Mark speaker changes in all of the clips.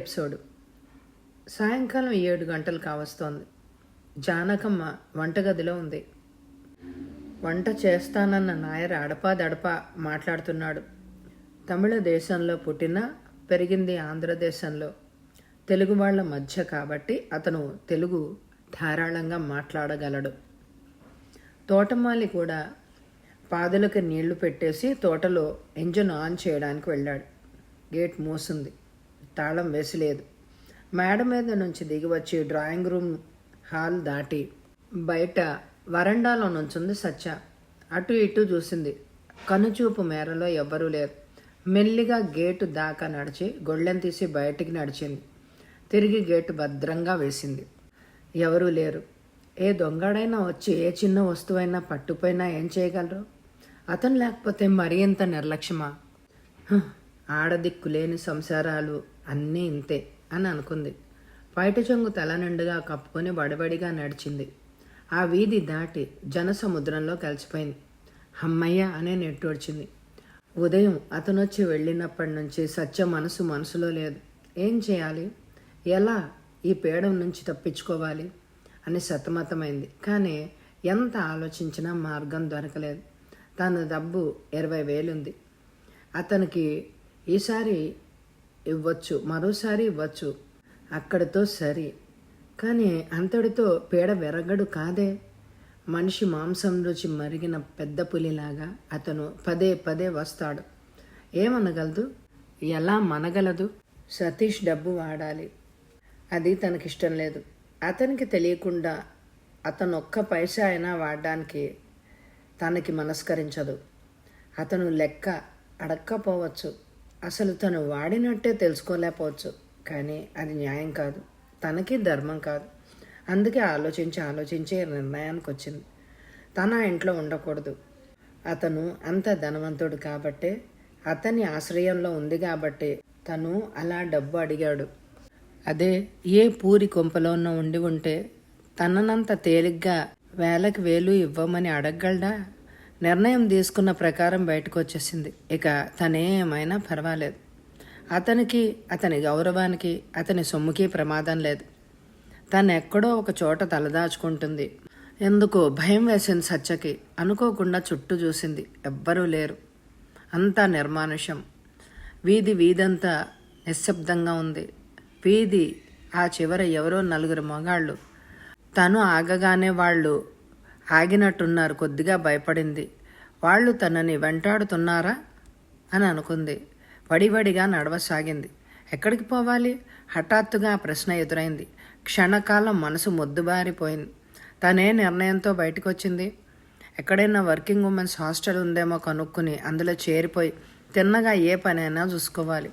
Speaker 1: Episode. సాయంకాలం 7 గంటలు కావస్తోంది. జానకమ్మ వంటగదిలో ఉంది. వంట చేస్తానన్న నాయర్ అడపాదడపా మాట్లాడుతున్నాడు. తమిళ దేశంలో పుట్టిన పెరిగింది ఆంధ్రదేశంలో. తెలుగు వాళ్ళ మధ్య కాబట్టి అతను తెలుగు ధారాళంగా మాట్లాడగలడు. తోటమాలి కూడా పాదులకు నీళ్లు పెట్టేసి తోటలో ఇంజన్ ఆన్ చేయడానికి వెళ్ళాడు. గేట్ మూసింది, తాళం వేసిలేదు. మేడ మీద నుంచి దిగి వచ్చి డ్రాయింగ్ రూమ్ హాల్ దాటి బయట వరండాలో నుంచుంది సత్య. అటు ఇటు చూసింది. కనుచూపు మేరలో ఎవ్వరూ లేరు. మెల్లిగా గేటు దాకా నడిచి గొళ్ళెం తీసి బయటికి నడిచింది. తిరిగి గేటు భద్రంగా వేసింది. ఎవరూ లేరు. ఏ దొంగడైనా వచ్చి ఏ చిన్న వస్తువైనా పట్టుపోయినా ఏం చేయగలరు? అతను లేకపోతే మరీ ఇంత నిర్లక్ష్యమా? ఆడదిక్కులేని సంసారాలు అన్నీ ఇంతే అని అనుకుంది. పైట చెంగు తల నిండుగా కప్పుకొని బడబడిగా నడిచింది. ఆ వీధి దాటి జనసముద్రంలో కలిసిపోయింది. అమ్మయ్య అనే నెట్టొడిచింది. ఉదయం అతనొచ్చి వెళ్ళినప్పటి నుంచి సత్య మనసులో లేదు. ఏం చేయాలి, ఎలా ఈ పీడం నుంచి తప్పించుకోవాలి అని సతమతమైంది. కానీ ఎంత ఆలోచించినా మార్గం దొరకలేదు. తన డబ్బు 20,000 ఉంది. అతనికి ఈసారి ఇవ్వచ్చు, మరోసారి ఇవ్వచ్చు, అక్కడితో సరి. కానీ అంతటితో పీడ విరగడు కాదే. మనిషి మాంసం రుచి మరిగిన పెద్ద పులిలాగా అతను పదే పదే వస్తాడు. ఏమనగలదు, ఎలా మనగలదు? సతీష్ డబ్బు వాడాలి, అది తనకిష్టం లేదు. అతనికి తెలియకుండా అతను ఒక్క పైసా అయినా వాడడానికి తనకి మనస్కరించదు. అతను లెక్క అడక్కపోవచ్చు, అసలు తను వాడినట్టే తెలుసుకోలేకపోవచ్చు. కానీ అది న్యాయం కాదు, తనకి ధర్మం కాదు. అందుకే ఆలోచించి నిర్ణయానికి వచ్చింది. తన ఇంట్లో ఉండకూడదు. అతను అంత ధనవంతుడు కాబట్టే, అతని ఆశ్రయంలో ఉంది కాబట్టి తను అలా డబ్బు అడిగాడు. అదే ఏ పూరి కొంపలోనో ఉండి ఉంటే తననంత తేలిగ్గా వేలకు వేలు ఇవ్వమని అడగగలడా? నిర్ణయం తీసుకున్న ప్రకారం బయటకు వచ్చేసింది. ఇక తనేమైనా పర్వాలేదు. అతనికి, అతని గౌరవానికి, అతని సొమ్ముకి ప్రమాదం లేదు. తను ఎక్కడో ఒక చోట తలదాచుకుంటుంది. ఎందుకో భయం వేసింది సత్యకి. అనుకోకుండా చుట్టూ చూసింది. ఎవ్వరూ లేరు. అంతా నిర్మానుష్యం. వీధంతా నిశ్శబ్దంగా ఉంది. వీధి ఆ చివర ఎవరో 4 మగాళ్ళు. తను ఆగగానే వాళ్ళు ఆగినట్టున్నారు. కొద్దిగా భయపడింది. వాళ్ళు తనని వెంటాడుతున్నారా అని అనుకుంది. వడివడిగా నడవసాగింది. ఎక్కడికి పోవాలి? హఠాత్తుగా ఆ ప్రశ్న ఎదురైంది. క్షణకాలం మనసు మొద్దుబారిపోయింది. తనే నిర్ణయంతో బయటకు వచ్చింది. ఎక్కడైనా వర్కింగ్ ఉమెన్స్ హాస్టల్ ఉందేమో కనుక్కుని అందులో చేరిపోయి తిన్నగా ఏ పనైనా చూసుకోవాలి.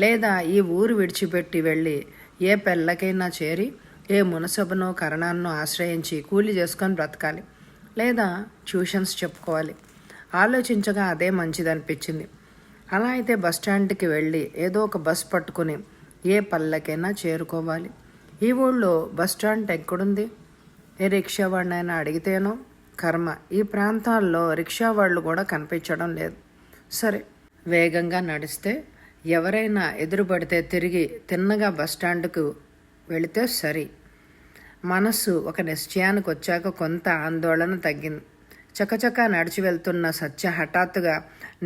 Speaker 1: లేదా ఈ ఊరు విడిచిపెట్టి వెళ్ళి ఏ పెళ్ళకైనా చేరి ఏ మునసబనో కరణాన్నో ఆశ్రయించి కూలి చేసుకొని బ్రతకాలి. లేదా ట్యూషన్స్ చెప్పుకోవాలి. ఆలోచించగా అదే మంచిదనిపించింది. అలా అయితే బస్టాండ్కి వెళ్ళి ఏదో ఒక బస్ పట్టుకుని ఏ పల్లెకైనా చేరుకోవాలి. ఈ ఊళ్ళో బస్టాండ్ ఎక్కడుంది? ఏ రిక్షా వాడినైనా అడిగితేనో? కర్మ, ఈ ప్రాంతాల్లో రిక్షా వాళ్ళు కూడా కనిపించడం లేదు. సరే, వేగంగా నడిస్తే ఎవరైనా ఎదురుపడితే తిరిగి తిన్నగా బస్టాండ్కు వెళితే సరి. మనస్సు ఒక నిశ్చయానికి వచ్చాక కొంత ఆందోళన తగ్గింది. చకచకా నడిచి వెళ్తున్న సత్య హఠాత్తుగా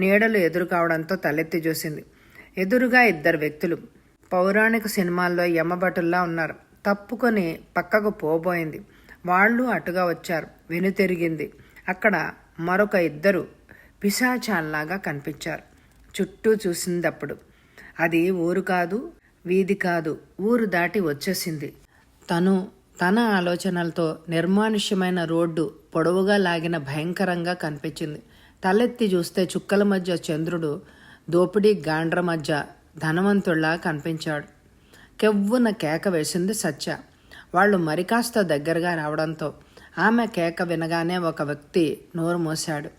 Speaker 1: నీడలు ఎదురు కావడంతో తలెత్తి చూసింది. ఎదురుగా 2 వ్యక్తులు. పౌరాణిక సినిమాల్లో యమభటుల్లా ఉన్నారు. తప్పుకొని పక్కకు పోబోయింది. వాళ్ళు అటుగా వచ్చారు. వెనుతిరిగింది. అక్కడ మరొక 2 పిశాచాల్లాగా కనిపించారు. చుట్టూ చూసిందప్పుడు. అది ఊరు కాదు, వీధి కాదు, ఊరు దాటి వచ్చేసింది. తన ఆలోచనలతో నిర్మానుష్యమైన రోడ్డు పొడవుగా లాగిన భయంకరంగా కనిపించింది. తలెత్తి చూస్తే చుక్కల మధ్య చంద్రుడు దోపిడీ గాండ్ర మధ్య ధనవంతుళ్లా కనిపించాడు. కెవ్వున కేక వేసింది సత్య. వాళ్ళు మరికాస్త దగ్గరగా రావడంతో ఆమె కేక వినగానే ఒక వ్యక్తి నోరు మూశాడు.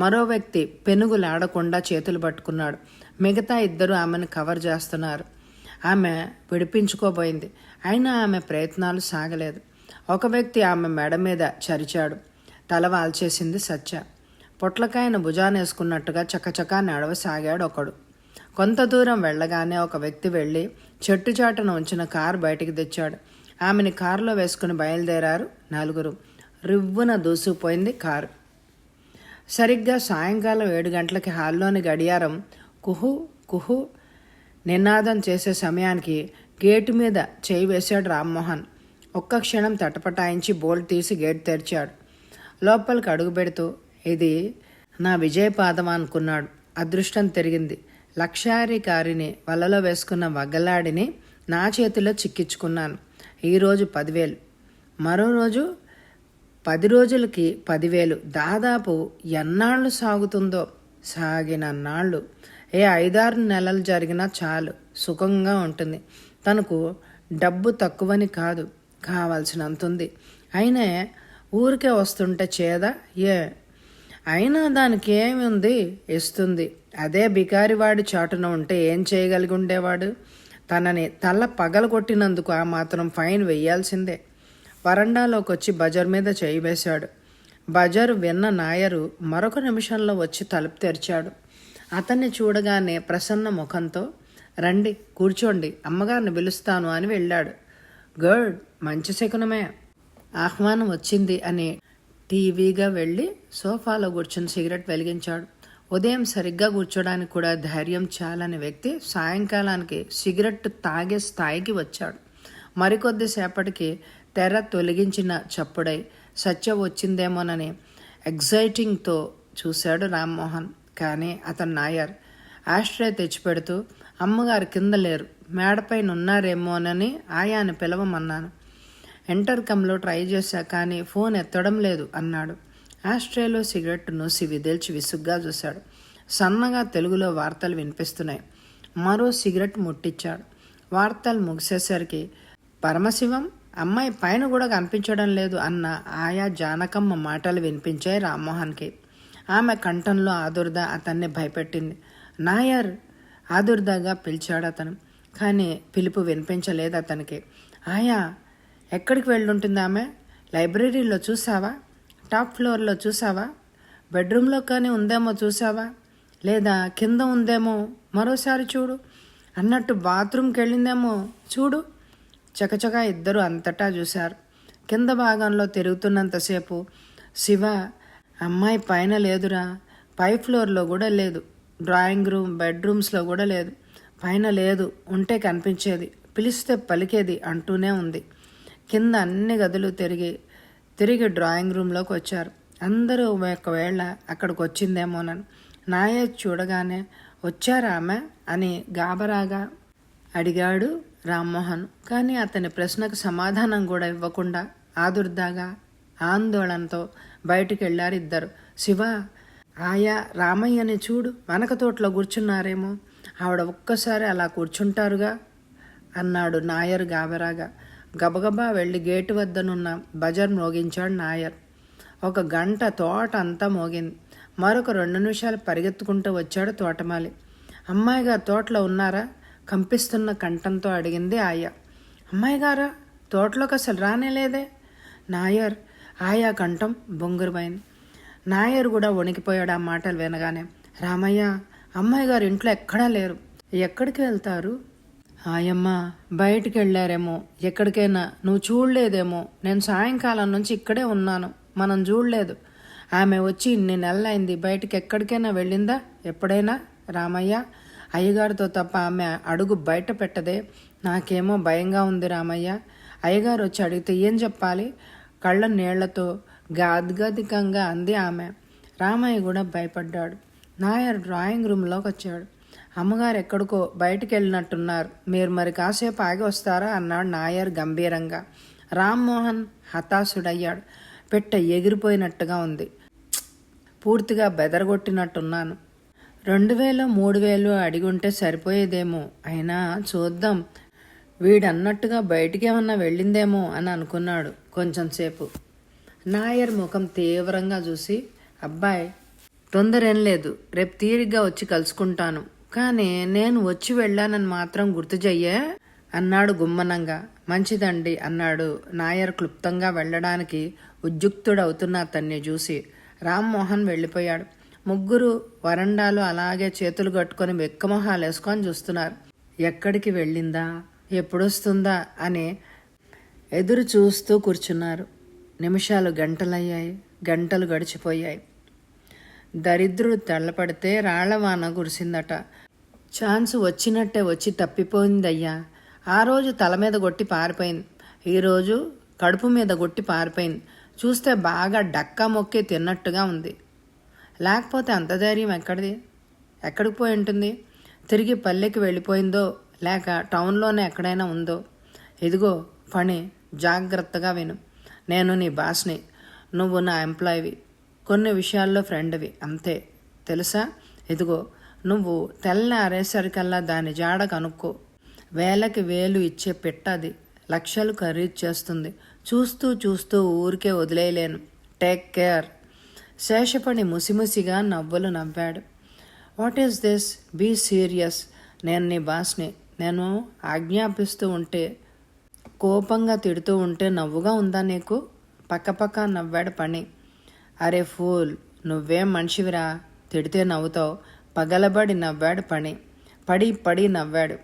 Speaker 1: మరో వ్యక్తి పెనుగులాడకుండా చేతులు పట్టుకున్నాడు. మిగతా 2 ఆమెను కవర్ చేస్తున్నారు. ఆమె విడిపించుకోబోయింది. అయినా ఆమె ప్రయత్నాలు సాగలేదు. ఒక వ్యక్తి ఆమె మెడ మీద చరిచాడు. తల వాల్చేసింది సత్య. పొట్లకాయను భుజానేసుకున్నట్టుగా చకచకా నడవసాగాడు ఒకడు. కొంత దూరం వెళ్ళగానే ఒక వ్యక్తి వెళ్ళి చెట్టు చాటున ఉంచిన కారు బయటికి తెచ్చాడు. ఆమెని కారులో వేసుకుని బయలుదేరారు నలుగురు. రివ్వున దూసుకుపోయింది కారు. సరిగ్గా సాయంకాలం 7 గంటలకి హాల్లోని గడియారం కుహు కుహు నినాదం చేసే సమయానికి గేటు మీద చేయి వేశాడు రామ్మోహన్. ఒక్క క్షణం తటపటాయించి బోల్ట్ తీసి గేట్ తెరిచాడు. లోపలికి అడుగు పెడుతూ ఇది నా విజయపాదం అనుకున్నాడు. అదృష్టం తిరిగింది. లక్షాధికారిని వలలో వేసుకున్న వగ్గలాడిని నా చేతిలో చిక్కించుకున్నాను. ఈరోజు 10,000, మరో రోజు 10 రోజులకి 10,000. దాదాపు ఎన్నాళ్ళు సాగుతుందో. సాగినన్నాళ్ళు 5-6 నెలలు జరిగినా చాలు, సుఖంగా ఉంటుంది. తనకు డబ్బు తక్కువని కాదు, కావాల్సినంత ఉంది. అయినా ఊరికే వస్తుంటే చేదా అయినా దానికి ఏమి ఉంది, ఇస్తుంది. అదే బికారివాడి చాటున ఉంటే ఏం చేయగలిగి ఉండేవాడు? తనని తల పగలగొట్టినందుకు ఆ మాత్రం ఫైన్ వెయ్యాల్సిందే. వరండాలోకి వచ్చి బజర్ మీద చేయి వేశాడు. బజరు విన్న నాయరు మరొక నిమిషంలో వచ్చి తలుపు తెరిచాడు. అతన్ని చూడగానే ప్రసన్న ముఖంతో రండి కూర్చోండి, అమ్మగారిని పిలుస్తాను అని వెళ్ళాడు. గుడ్, మంచి శకునమే. ఆహ్వానం వచ్చింది అని టీవీగా వెళ్ళి సోఫాలో కూర్చుని సిగరెట్ వెలిగించాడు. ఉదయం సరిగ్గా కూర్చోడానికి కూడా ధైర్యం చాలని వ్యక్తి సాయంకాలానికి సిగరెట్ తాగే స్థాయికి వచ్చాడు. మరికొద్దిసేపటికి తెర తొలగించిన చప్పుడై సత్య వచ్చిందేమోనని ఎగ్జైటింగ్తో చూశాడు రామ్మోహన్. కానీ అతను నాయర్ ఆశ్రయ తెచ్చిపెడుతూ అమ్మగారు కింద లేరు, మేడపైన ఉన్నారేమోనని ఆయాని పిలవమన్నాను. ఎంటర్కమ్లో ట్రై చేశా కానీ ఫోన్ ఎత్తడం లేదు అన్నాడు. ఆస్ట్రేలో సిగరెట్ నూసి విదేల్చి విసుగ్గా చూశాడు. సన్నగా తెలుగులో వార్తలు వినిపిస్తున్నాయి. మరో సిగరెట్ ముట్టించాడు. వార్తలు ముగిసేసరికి పరమశివం, అమ్మాయి పైన కూడా కనిపించడం లేదు అన్న ఆయా జానకమ్మ మాటలు వినిపించాయి రామ్మోహన్కి. ఆమె కంఠంలో ఆదుర్ద అతన్ని భయపెట్టింది. నాయర్ ఆదుర్దాగా పిలిచాడు అతను. కానీ పిలుపు వినిపించలేదు అతనికి. ఆయా, ఎక్కడికి వెళ్ళుంటుంది ఆమె? లైబ్రరీలో చూసావా? టాప్ ఫ్లోర్లో చూసావా? బెడ్రూమ్లో కానీ ఉందేమో చూసావా? లేదా కింద ఉందేమో మరోసారి చూడు. అన్నట్టు బాత్రూమ్కి వెళ్ళిందేమో చూడు. చకచకా ఇద్దరు అంతటా చూశారు. కింద భాగంలో తిరుగుతున్నంతసేపు శివ, అమ్మాయి పైన లేదురా, పై ఫ్లోర్లో కూడా లేదు, డ్రాయింగ్ రూమ్ బెడ్రూమ్స్లో కూడా లేదు. పైన లేదు, ఉంటే కనిపించేది, పిలిస్తే పలికేది అంటూనే ఉంది. కింద అన్ని గదులు తిరిగి డ్రాయింగ్ రూమ్లోకి వచ్చారు. అందరూ ఒకవేళ అక్కడికి వచ్చిందేమోనని. నాయర్ చూడగానే వచ్చారా ఆమె అని గాబరాగా అడిగాడు రామ్మోహన్. కానీ అతని ప్రశ్నకు సమాధానం కూడా ఇవ్వకుండా ఆదుర్దాగా ఆందోళనతో బయటికి వెళ్ళారు ఇద్దరు. శివ, ఆయా రామయ్యని చూడు, వనక తోటలో కూర్చున్నారేమో, ఆవిడ ఒక్కసారి అలా కూర్చుంటారుగా అన్నాడు నాయర్ గాబరాగా. గబగబా వెళ్ళి గేటు వద్దనున్న బజర్ మోగించాడు నాయర్. 1 గంట తోట అంతా మోగింది. మరొక 2 నిమిషాలు పరిగెత్తుకుంటూ వచ్చాడు తోటమాలి. అమ్మాయి గారు తోటలో ఉన్నారా? కంపిస్తున్న కంఠంతో అడిగింది ఆయా. అమ్మాయి గారా? తోటలోకి అసలు రానేలేదే. నాయర్ ఆయా కంఠం బొంగురుపోయింది. నాయర్ కూడా వణికిపోయాడు ఆ మాటలు వినగానే. రామయ్య, అమ్మాయి గారు ఇంట్లో ఎక్కడా లేరు. ఎక్కడికి వెళ్తారు? ఆయమ్మ బయటికి వెళ్ళారేమో, ఎక్కడికైనా. నువ్వు చూడలేదేమో. నేను సాయంకాలం నుంచి ఇక్కడే ఉన్నాను, మనం చూడలేదు. ఆమె వచ్చి ఇన్ని నెలలైంది, బయటికి ఎక్కడికైనా వెళ్ళిందా ఎప్పుడైనా? రామయ్య, అయ్యగారితో తప్ప ఆమె అడుగు బయట పెట్టదే. నాకేమో భయంగా ఉంది రామయ్య. అయ్యగారు వచ్చి అడిగితే ఏం చెప్పాలి? కళ్ళ నీళ్లతో గాద్గదికంగా అంది ఆమె. రామయ్య కూడా భయపడ్డాడు. నాయర్ డ్రాయింగ్ రూమ్లోకి వచ్చాడు. అమ్మగారు ఎక్కడికో బయటికి వెళ్ళినట్టున్నారు, మీరు మరి కాసేపు ఆగి వస్తారా అన్నాడు నాయర్ గంభీరంగా. రామ్మోహన్ హతాశుడయ్యాడు. పెట్ట ఎగిరిపోయినట్టుగా ఉంది. పూర్తిగా బెదరగొట్టినట్టున్నాను. 2,000 3,000 అడిగుంటే సరిపోయేదేమో. అయినా చూద్దాం, వీడన్నట్టుగా బయటికేమన్నా వెళ్ళిందేమో అని అనుకున్నాడు కొంచెంసేపు. నాయర్ ముఖం తీవ్రంగా చూసి, అబ్బాయి తొందరేం లేదు, రేపు తీరిగ్గా వచ్చి కలుసుకుంటాను, కానీ నేను వచ్చి వెళ్ళానని మాత్రం గుర్తు చెయ్యే అన్నాడు గుమ్మనంగా. మంచిదండి అన్నాడు నాయర్ క్లుప్తంగా వెళ్ళడానికి ఉద్యుక్తుడవుతున్న అతన్ని చూసి. రామ్మోహన్ వెళ్ళిపోయాడు. ముగ్గురు వరండాలో అలాగే చేతులు కట్టుకొని వెక్కమొహాలు వేసుకొని చూస్తున్నారు. ఎక్కడికి వెళ్ళిందా, ఎప్పుడొస్తుందా అని ఎదురు చూస్తూ కూర్చున్నారు. నిమిషాలు గంటలయ్యాయి, గంటలు గడిచిపోయాయి. దరిద్రుడు తెల్లపడితే రాళ్లవాన కురిసిందట. ఛాన్స్ వచ్చినట్టే వచ్చి తప్పిపోయిందయ్యా. ఆ రోజు తల మీద కొట్టి పారిపోయింది, ఈరోజు కడుపు మీద కొట్టి పారిపోయింది. చూస్తే బాగా డక్కా మొక్కి తిన్నట్టుగా ఉంది. లేకపోతే అంత ధైర్యం ఎక్కడికి పోయి ఉంటుంది? తిరిగి పల్లెకి వెళ్ళిపోయిందో లేక టౌన్లోనే ఎక్కడైనా ఉందో? ఇదిగో ఫణి, జాగ్రత్తగా విను. నేను నీ బాస్ని, నువ్వు నా ఎంప్లాయీవి, కొన్ని విషయాల్లో ఫ్రెండ్వి అంతే, తెలుసా? ఇదిగో నువ్వు తెల్లారేసరికల్లా దాని జాడ కనుక్కో. వేలకి వేలు ఇచ్చే పెట్టది, లక్షలు ఖరీదు చేస్తుంది. చూస్తూ చూస్తూ ఊరికే వదిలేయలేను. Take care. శేషపడి ముసిముసిగా నవ్వులు నవ్వాడు. What is this? Be serious. నేను నీ బాస్ని. నేను ఆజ్ఞాపిస్తూ ఉంటే, కోపంగా తిడుతూ ఉంటే నవ్వుగా ఉందా నీకు? పక్కపక్క నవ్వాడు పని. అరే ఫూల్, నువ్వేం మనిషివిరా, తిడితే నవ్వుతావు. పగలబడి నవ్వాడు పని. పడి నవ్వాడు.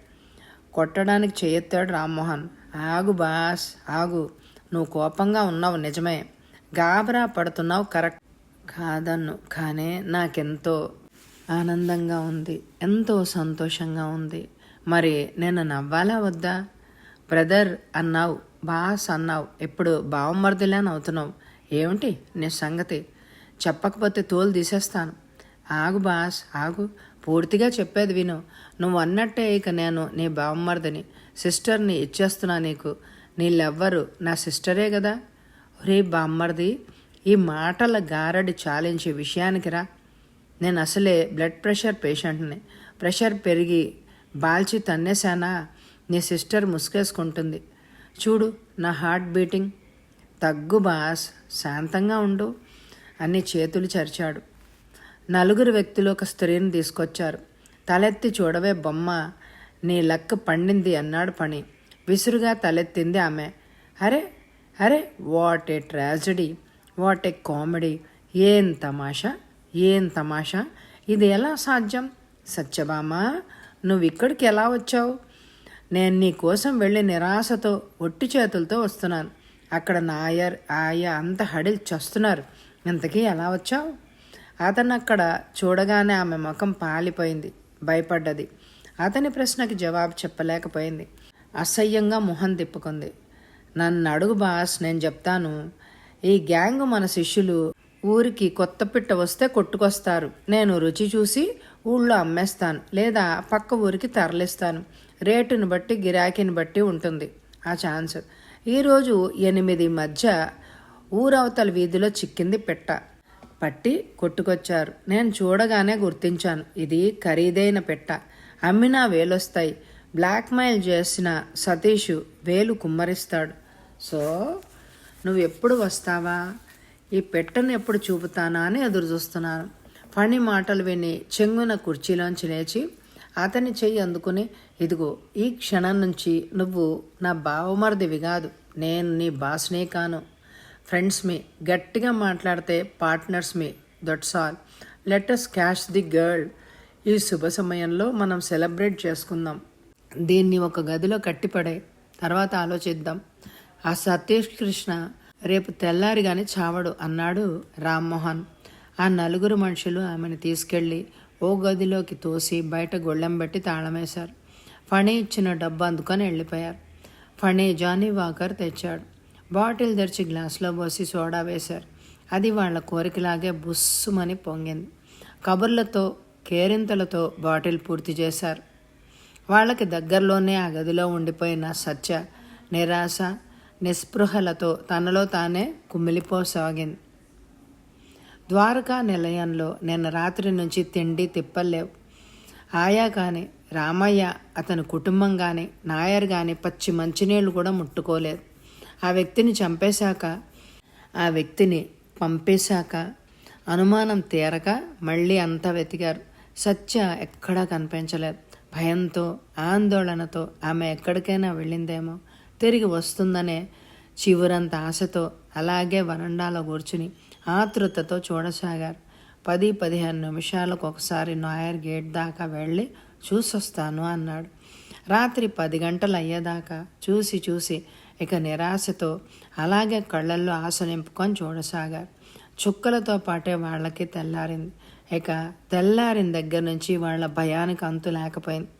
Speaker 1: కొట్టడానికి చేయెత్తాడు రామ్మోహన్. ఆగు బాస్, ఆగు. నువ్వు కోపంగా ఉన్నావు నిజమే, గాబరా పడుతున్నావు కరెక్ట్ కాదన్ను. కానీ నాకెంతో ఆనందంగా ఉంది, ఎంతో సంతోషంగా ఉంది. మరి నేను నవ్వాలా వద్దా? బ్రదర్ అన్నావు, బాస్ అన్నావు, ఇప్పుడు బావమర్దిలా నవ్వుతున్నావు. ఏమిటి నీ సంగతి? చెప్పకపోతే తోలు తీసేస్తాను. ఆగు బాస్, ఆగు. పూర్తిగా చెప్పేది విను. నువ్వు అన్నట్టే ఇక నేను నీ బావమర్దిని, సిస్టర్ని ఇచ్చేస్తున్నా నీకు. నీళ్ళెవ్వరు నా సిస్టరే కదా. రే బామ్మర్ది, ఈ మాటల గారడి చాలించే విషయానికి రా. నేను అసలే బ్లడ్ ప్రెషర్ పేషెంట్ని. ప్రెషర్ పెరిగి బాల్చి తన్నేశానా నీ సిస్టర్ ముసుగేసుకుంటుంది. చూడు నా హార్ట్ బీటింగ్. తగ్గు బాస్, శాంతంగా ఉండు అని చేతులు చరిచాడు. నలుగురు వ్యక్తులు ఒక స్త్రీని తీసుకొచ్చారు. తలెత్తి చూడవే బొమ్మ, నీ లక్ పండింది అన్నాడు పని. విసురుగా తలెత్తింది ఆమె. అరే అరే, what a tragedy, what a comedy. ఏం తమాషా, ఏం తమాషా. ఇది ఎలా సాధ్యం? సత్యభామ, నువ్వు ఇక్కడికి ఎలా వచ్చావు? నేను నీ కోసం వెళ్ళి నిరాశతో ఒట్టి చేతులతో వస్తున్నాను. అక్కడ నాయర్ ఆయ అంత హడిల్ చస్తున్నారు. ఇంతకీ ఎలా వచ్చావు? అతను అక్కడ చూడగానే ఆమె ముఖం పాలిపోయింది, భయపడ్డది. అతని ప్రశ్నకి జవాబు చెప్పలేకపోయింది. అసహ్యంగా మొహం తిప్పుకుంది. నన్ను అడుగు బాస్, నేను చెప్తాను. ఈ గ్యాంగ్ మన శిష్యులు. ఊరికి కొత్త పిట్ట వస్తే కొట్టుకొస్తారు. నేను రుచి చూసి ఊళ్ళో అమ్మేస్తాను, లేదా పక్క ఊరికి తరలిస్తాను. రేటుని బట్టి గిరాకీని బట్టి ఉంటుంది ఆ ఛాన్స్. ఈరోజు 8 మధ్య ఊరవతల వీధిలో చిక్కింది పెట్ట. పట్టి కొట్టుకొచ్చారు. నేను చూడగానే గుర్తించాను, ఇది ఖరీదైన పెట్ట. అమ్మినా వేలొస్తాయి. బ్లాక్మెయిల్ చేసిన సతీష్ వేలు కుమ్మరిస్తాడు. సో నువ్వు ఎప్పుడు వస్తావా, ఈ పెట్టను ఎప్పుడు చూపుతానా అని ఎదురు చూస్తున్నాను. ఫణి మాటలు విని చెంగున కుర్చీలోంచి లేచి అతని చెయ్యి అందుకుని, ఇదిగో ఈ క్షణం నుంచి నువ్వు నా బావమరిదివి కాదు, నేను నీ బాస్నే కాను. ఫ్రెండ్స్ మీ, గట్టిగా మాట్లాడితే పార్ట్నర్స్ మీ, that's all. Let us cash the girl. ఈ శుభ సమయంలో మనం సెలబ్రేట్ చేసుకుందాం. దీన్ని ఒక గదిలో కట్టిపడే, తర్వాత ఆలోచిద్దాం. ఆ సతీష్ కృష్ణ రేపు తెల్లారి గాని చావడు అన్నాడు రామ్మోహన్. ఆ నలుగురు మనుషులు ఆమెను తీసుకెళ్ళి ఓ గదిలోకి తోసి బయట గొళ్ళెం పెట్టి తాళమేశారు. ఫణి ఇచ్చిన డబ్బు అందుకొని వెళ్ళిపోయారు. ఫణి జానీ వాకర్ తెచ్చాడు. బాటిల్ తెరిచి గ్లాసులో పోసి సోడా వేశారు. అది వాళ్ళ కోరికలాగే బుస్సుమని పొంగింది. కబుర్లతో కేరింతలతో బాటిల్ పూర్తి చేశారు. వాళ్ళకి దగ్గరలోనే ఆ గదిలో ఉండిపోయిన సత్య నిరాశ నిస్పృహలతో తనలో తానే కుమిలిపోసాగింది. ద్వారకా నిలయంలో నిన్న రాత్రి నుంచి తిండి తిప్పలేవు. ఆయా కానీ రామయ్య అతని కుటుంబం కానీ నాయర్ కానీ పచ్చి మంచినీళ్ళు కూడా ముట్టుకోలేదు. ఆ వ్యక్తిని చంపేశాక, ఆ వ్యక్తిని పంపేశాక అనుమానం తీరక మళ్ళీ అంతా వెతికారు. సత్య ఎక్కడా కనిపించలేదు. భయంతో ఆందోళనతో ఆమె ఎక్కడికైనా వెళ్ళిందేమో, తిరిగి వస్తుందనే చివురంత ఆశతో అలాగే వరండాలో కూర్చుని ఆతృతతో చూడసాగారు. 10-15 నిమిషాలకు ఒకసారి నాయర్ గేట్ దాకా వెళ్ళి చూసొస్తాను అన్నాడు. రాత్రి 10 గంటలు అయ్యేదాకా చూసి ఇక నిరాశతో అలాగే కళ్ళల్లో ఆశ నింపుకొని చూడసాగారు. చుక్కలతో పాటే వాళ్ళకి తెల్లారింది. ఇక తెల్లారిన దగ్గర నుంచి వాళ్ళ భయానికి అంతు లేకపోయింది.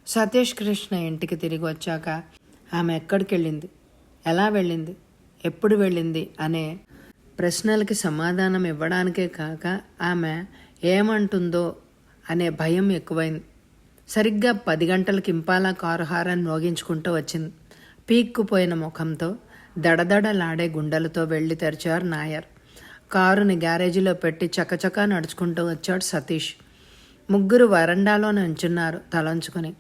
Speaker 1: సతీష్ కృష్ణ ఇంటికి తిరిగి వచ్చాక ఆమె ఎక్కడికి వెళ్ళింది, ఎలా వెళ్ళింది, ఎప్పుడు వెళ్ళింది అనే ప్రశ్నలకి సమాధానం ఇవ్వడానికే కాక ఆమె ఏమంటుందో అనే భయం ఎక్కువైంది. సరిగ్గా 10 గంటలకి ఇంపాలా కారు హారన్ మోగించుకుంటూ వచ్చింది. పీక్కుపోయిన ముఖంతో దడదడలాడే గుండెలతో వెళ్ళి తెరిచారు నాయర్. కారుని గ్యారేజీలో పెట్టి చకచకా నడుచుకుంటూ వచ్చాడు సతీష్. ముగ్గురు వరండాలో నుంచున్నారు తలంచుకుని.